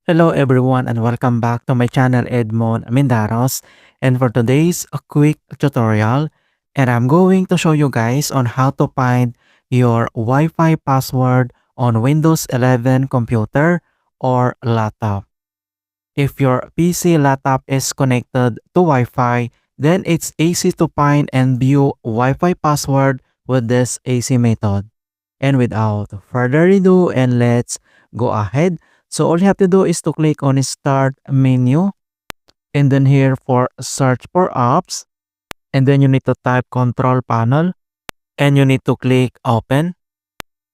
Hello everyone and welcome back to my channel Edmund Mindaros, and for today's a quick tutorial, and I'm going to show you guys on how to find your Wi-Fi password on Windows 11 computer or laptop. If your PC laptop is connected to Wi-Fi, then it's easy to find and view Wi-Fi password with this AC method. And without further ado, and let's go ahead. So all you have to do is to click on Start menu, and then here for Search for Apps, and then you need to type Control Panel, and you need to click Open.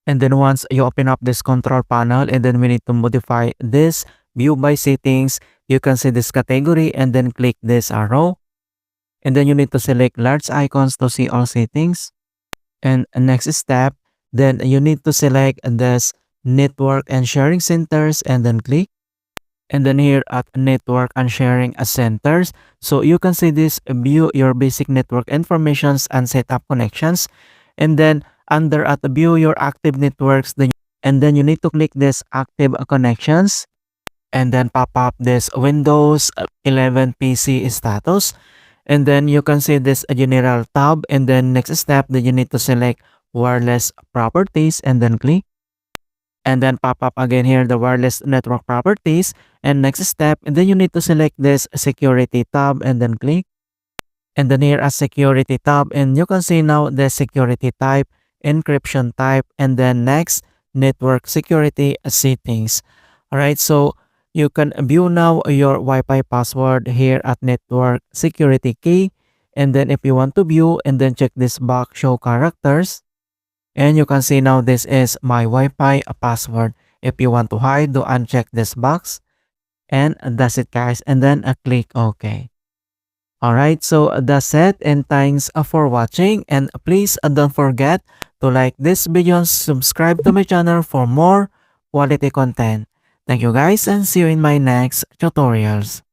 And then once you open up this control panel, and then we need to modify this view by settings, you can see this category and then click this arrow. And then you need to select large icons to see all settings. And next step, then you need to select this network and sharing centers and then click. And then here at network and sharing centers, so you can see this view your basic network informations and set up connections. And then under at view your active networks, and then you need to click this active connections and then pop up this Windows 11 PC status. And then you can see this general tab, and then next step that you need to select wireless properties and then click. And then pop up again here the wireless network properties, and next step, and then you need to select this security tab and then click. And then here a security tab, and you can see now the security type, encryption type, and then next network security settings. All right, so you can view now your Wi-Fi password here at network security key. And then if you want to view, and then check this box show characters. And you can see now this is my Wi-Fi password. If you want to hide, do uncheck this box. And that's it guys. And then click OK. Alright, so that's it, and thanks for watching, and please don't forget to like this video and subscribe to my channel for more quality content. Thank you guys, and see you in my next tutorials.